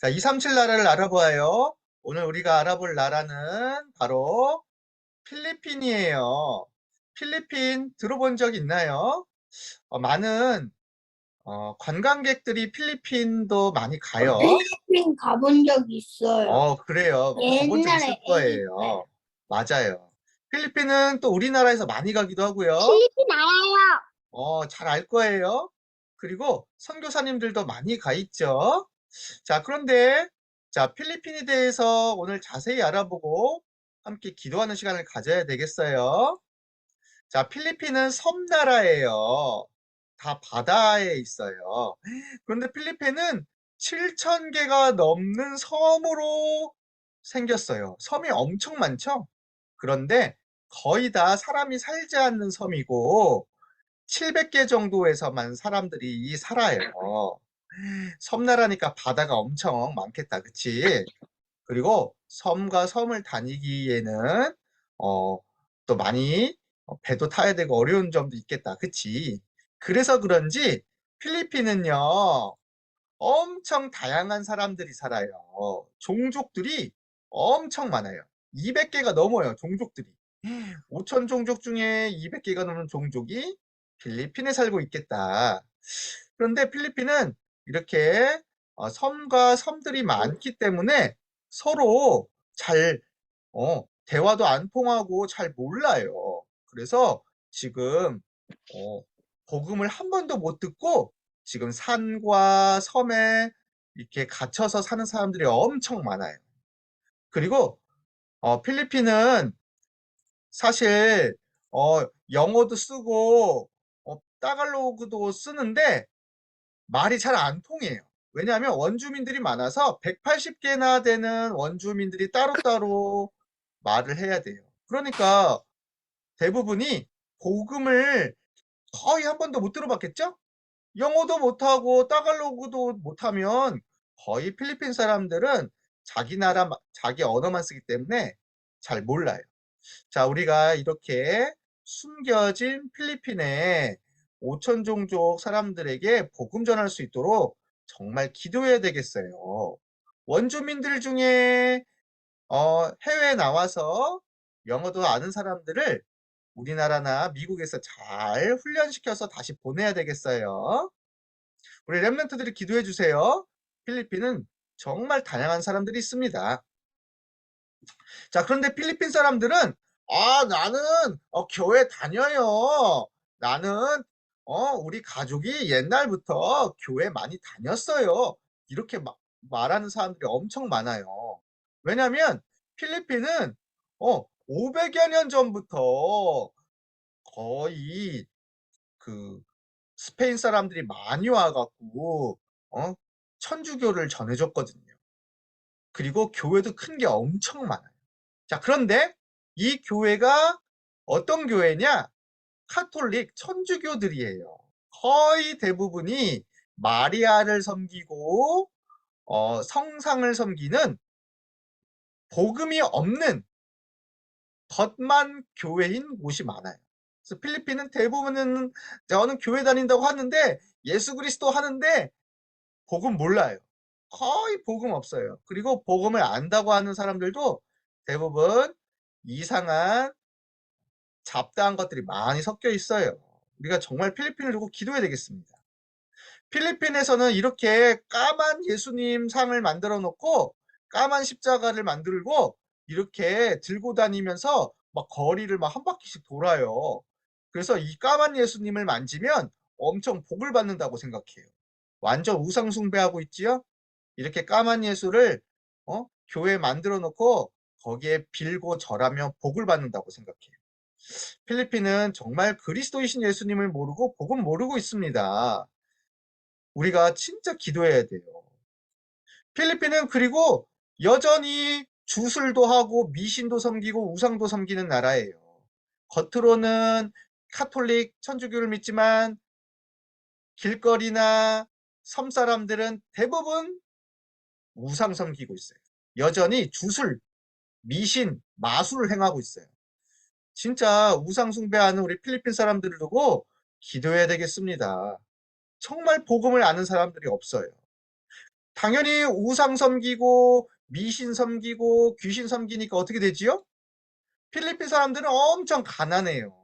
자, 237 나라를 알아보아요. 오늘 우리가 알아볼 나라는 바로 필리핀이에요. 필리핀 들어본 적 있나요? 많은 관광객들이 필리핀도 많이 가요. 필리핀 가본 적 있어요. 그래요. 가본 적 있을 옛날에 아기 때. 거예요. 맞아요. 필리핀은 또 우리나라에서 많이 가기도 하고요. 필리핀 알아요. 잘 알 거예요. 그리고 선교사님들도 많이 가 있죠. 자, 그런데 자, 필리핀에 대해서 오늘 자세히 알아보고 함께 기도하는 시간을 가져야 되겠어요. 자, 필리핀은 섬나라예요. 다 바다에 있어요. 그런데 필리핀은 7,000개가 넘는 섬으로 생겼어요. 섬이 엄청 많죠? 그런데 거의 다 사람이 살지 않는 섬이고 700개 정도에서만 사람들이 살아요. 섬나라니까 바다가 엄청 많겠다. 그치? 그리고 섬과 섬을 다니기에는 어, 또 많이 배도 타야 되고 어려운 점도 있겠다. 그치? 그래서 그런지 필리핀은요, 엄청 다양한 사람들이 살아요. 종족들이 엄청 많아요. 200개가 넘어요, 종족들이. 5천 종족 중에 200개가 넘는 종족이 필리핀에 살고 있겠다. 그런데 필리핀은 이렇게 섬과 섬들이 많기 때문에 서로 잘 대화도 안 통하고 잘 몰라요. 그래서 지금 복음을 한 번도 못 듣고 지금 산과 섬에 이렇게 갇혀서 사는 사람들이 엄청 많아요. 그리고 필리핀은 사실 영어도 쓰고 따갈로그도 쓰는데 말이 잘 안 통해요. 왜냐하면 원주민들이 많아서 180개나 되는 원주민들이 따로따로 말을 해야 돼요. 그러니까 대부분이 복음을 거의 한 번도 못 들어봤겠죠? 영어도 못하고 따갈로그도 못하면 거의 필리핀 사람들은 자기 나라, 자기 언어만 쓰기 때문에 잘 몰라요. 자, 우리가 이렇게 숨겨진 필리핀의 5천 종족 사람들에게 복음 전할 수 있도록 정말 기도해야 되겠어요. 원주민들 중에 해외에 나와서 영어도 아는 사람들을 우리나라나 미국에서 잘 훈련시켜서 다시 보내야 되겠어요. 우리 랩런트들이 기도해 주세요. 필리핀은 정말 다양한 사람들이 있습니다. 자, 그런데 필리핀 사람들은 나는 교회 다녀요. 나는 우리 가족이 옛날부터 교회 많이 다녔어요. 이렇게 말하는 사람들이 엄청 많아요. 왜냐하면 필리핀은 500여 년 전부터 거의 그 스페인 사람들이 많이 와갖고 어, 천주교를 전해줬거든요. 그리고 교회도 큰 게 엄청 많아요. 자, 그런데 이 교회가 어떤 교회냐? 카톨릭 천주교들이에요. 거의 대부분이 마리아를 섬기고 성상을 섬기는 복음이 없는 겉만 교회인 곳이 많아요. 그래서 필리핀은 대부분은 저는 교회 다닌다고 하는데 예수 그리스도 하는데 복음 몰라요. 거의 복음 없어요. 그리고 복음을 안다고 하는 사람들도 대부분 이상한 잡다한 것들이 많이 섞여 있어요. 우리가 정말 필리핀을 두고 기도해야 되겠습니다. 필리핀에서는 이렇게 까만 예수님 상을 만들어 놓고 까만 십자가를 만들고 이렇게 들고 다니면서 막 거리를 막 한 바퀴씩 돌아요. 그래서 이 까만 예수님을 만지면 엄청 복을 받는다고 생각해요. 완전 우상 숭배하고 있지요? 이렇게 까만 예수를 교회에 만들어 놓고 거기에 빌고 절하며 복을 받는다고 생각해요. 필리핀은 정말 그리스도이신 예수님을 모르고 복음 모르고 있습니다. 우리가 진짜 기도해야 돼요. 필리핀은 그리고 여전히 주술도 하고 미신도 섬기고 우상도 섬기는 나라예요. 겉으로는 카톨릭 천주교를 믿지만 길거리나 섬 사람들은 대부분 우상 섬기고 있어요. 여전히 주술, 미신, 마술을 행하고 있어요. 진짜 우상 숭배하는 우리 필리핀 사람들을 두고 기도해야 되겠습니다. 정말 복음을 아는 사람들이 없어요. 당연히 우상 섬기고 미신 섬기고 귀신 섬기니까 어떻게 되지요? 필리핀 사람들은 엄청 가난해요.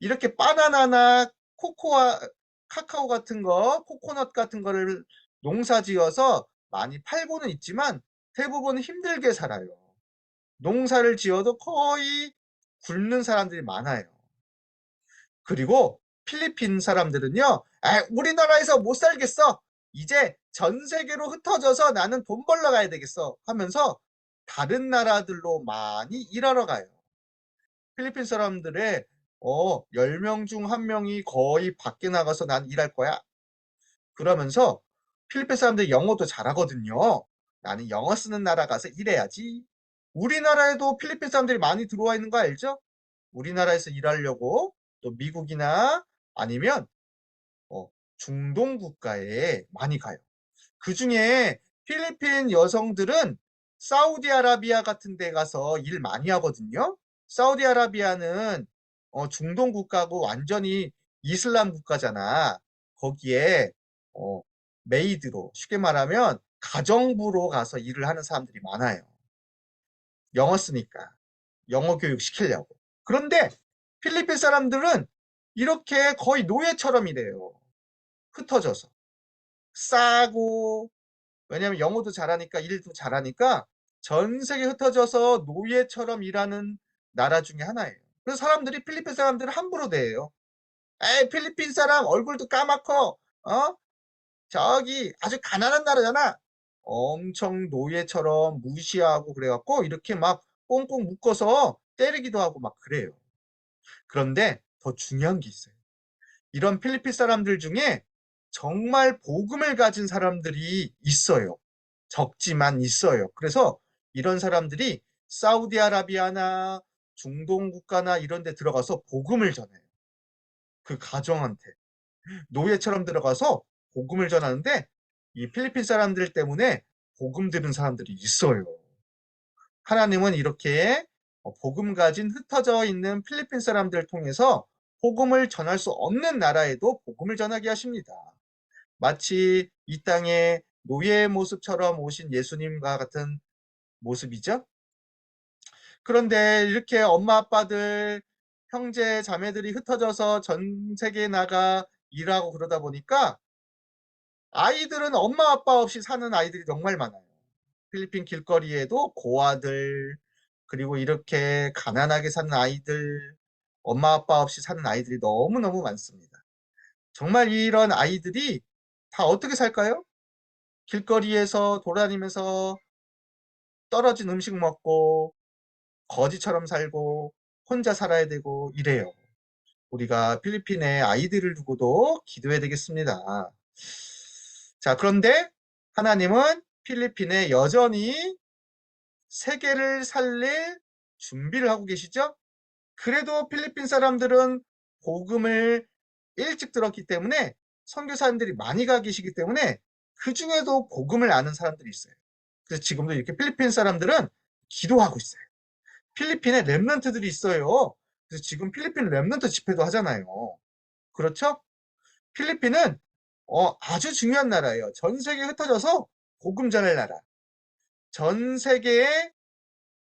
이렇게 바나나나 코코아, 카카오 같은 거, 코코넛 같은 거를 농사 지어서 많이 팔고는 있지만 대부분 힘들게 살아요. 농사를 지어도 거의 굶는 사람들이 많아요. 그리고 필리핀 사람들은요, 우리나라에서 못 살겠어. 이제 전 세계로 흩어져서 나는 돈 벌러 가야 되겠어 하면서 다른 나라들로 많이 일하러 가요. 필리핀 사람들의 10명 중 1명이 거의 밖에 나가서 난 일할 거야. 그러면서 필리핀 사람들 영어도 잘하거든요. 나는 영어 쓰는 나라 가서 일해야지. 우리나라에도 필리핀 사람들이 많이 들어와 있는 거 알죠? 우리나라에서 일하려고 또 미국이나 아니면 중동 국가에 많이 가요. 그 중에 필리핀 여성들은 사우디아라비아 같은 데 가서 일 많이 하거든요. 사우디아라비아는 중동 국가고 완전히 이슬람 국가잖아. 거기에 어, 메이드로 쉽게 말하면 가정부로 가서 일을 하는 사람들이 많아요. 영어 쓰니까. 영어 교육 시키려고. 그런데 필리핀 사람들은 이렇게 거의 노예처럼 일해요. 흩어져서. 싸고, 왜냐면 영어도 잘하니까 일도 잘하니까 전 세계 흩어져서 노예처럼 일하는 나라 중에 하나예요. 그래서 사람들이 필리핀 사람들을 함부로 대해요. 에이, 필리핀 사람 얼굴도 까맣고, 저기 아주 가난한 나라잖아. 엄청 노예처럼 무시하고 그래갖고 이렇게 막 꽁꽁 묶어서 때리기도 하고 막 그래요. 그런데 더 중요한 게 있어요. 이런 필리핀 사람들 중에 정말 복음을 가진 사람들이 있어요. 적지만 있어요. 그래서 이런 사람들이 사우디아라비아나 중동 국가나 이런 데 들어가서 복음을 전해요. 그 가정한테. 노예처럼 들어가서 복음을 전하는데 이 필리핀 사람들 때문에 복음 들은 사람들이 있어요. 하나님은 이렇게 복음 가진 흩어져 있는 필리핀 사람들을 통해서 복음을 전할 수 없는 나라에도 복음을 전하게 하십니다. 마치 이 땅에 노예의 모습처럼 오신 예수님과 같은 모습이죠. 그런데 이렇게 엄마 아빠들, 형제 자매들이 흩어져서 전 세계에 나가 일하고 그러다 보니까 아이들은 엄마 아빠 없이 사는 아이들이 정말 많아요. 필리핀 길거리에도 고아들, 그리고 이렇게 가난하게 사는 아이들, 엄마 아빠 없이 사는 아이들이 너무너무 많습니다. 정말 이런 아이들이 다 어떻게 살까요? 길거리에서 돌아다니면서 떨어진 음식 먹고 거지처럼 살고 혼자 살아야 되고 이래요. 우리가 필리핀의 아이들을 두고도 기도해야 되겠습니다. 자, 그런데 하나님은 필리핀에 여전히 세계를 살릴 준비를 하고 계시죠? 그래도 필리핀 사람들은 복음을 일찍 들었기 때문에 선교사님들이 많이 가 계시기 때문에 그 중에도 복음을 아는 사람들이 있어요. 그래서 지금도 이렇게 필리핀 사람들은 기도하고 있어요. 필리핀에 렘넌트들이 있어요. 그래서 지금 필리핀 렘넌트 집회도 하잖아요. 그렇죠? 필리핀은 아주 중요한 나라예요. 전 세계에 흩어져서 복음 전할 나라. 전 세계에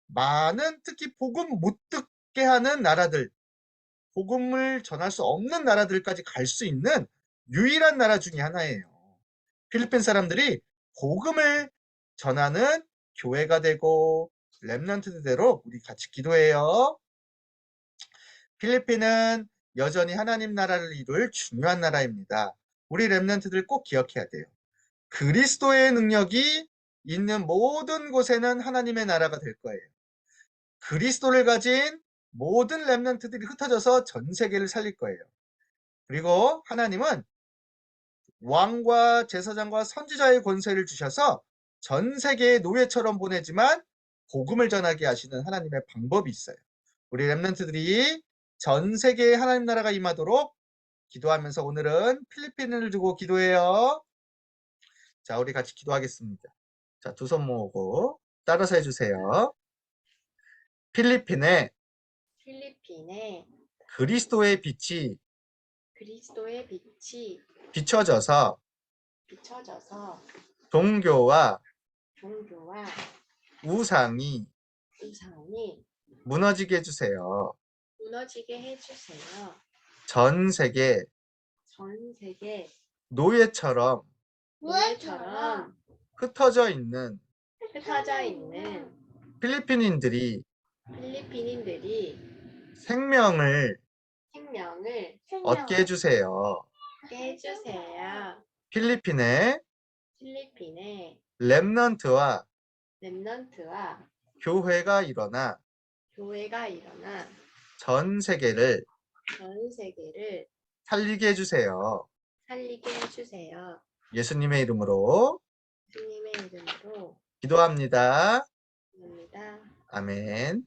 많은 특히 복음 못 듣게 하는 나라들, 복음을 전할 수 없는 나라들까지 갈 수 있는 유일한 나라 중에 하나예요. 필리핀 사람들이 복음을 전하는 교회가 되고 렘넌트대로 우리 같이 기도해요. 필리핀은 여전히 하나님 나라를 이룰 중요한 나라입니다. 우리 렘넌트들 꼭 기억해야 돼요. 그리스도의 능력이 있는 모든 곳에는 하나님의 나라가 될 거예요. 그리스도를 가진 모든 렘넌트들이 흩어져서 전 세계를 살릴 거예요. 그리고 하나님은 왕과 제사장과 선지자의 권세를 주셔서 전 세계의 노예처럼 보내지만 복음을 전하게 하시는 하나님의 방법이 있어요. 우리 렘넌트들이 전 세계에 하나님 나라가 임하도록 기도하면서 오늘은 필리핀을 두고 기도해요. 자, 우리 같이 기도하겠습니다. 자, 두 손 모으고 따라서 해주세요. 필리핀에 필리핀에 그리스도의 빛이 그리스도의 빛이 비춰져서 비춰져서 종교와 종교와 우상이 우상이 무너지게 해주세요. 무너지게 해주세요. 전 세계 전 세계 노예처럼 노예처럼 흩어져 있는 흩어져 있는 필리핀인들이 필리핀인들이 생명을 생명을 얻게 해주세요. 얻게 해주세요. 필리핀의 필리핀의 렘넌트와 렘넌트와 교회가 일어나 교회가 일어나 전 세계를 전 세계를 살리게 해주세요. 살리게 해주세요. 예수님의 이름으로 주님의 이름으로 기도합니다. 기도합니다. 아멘.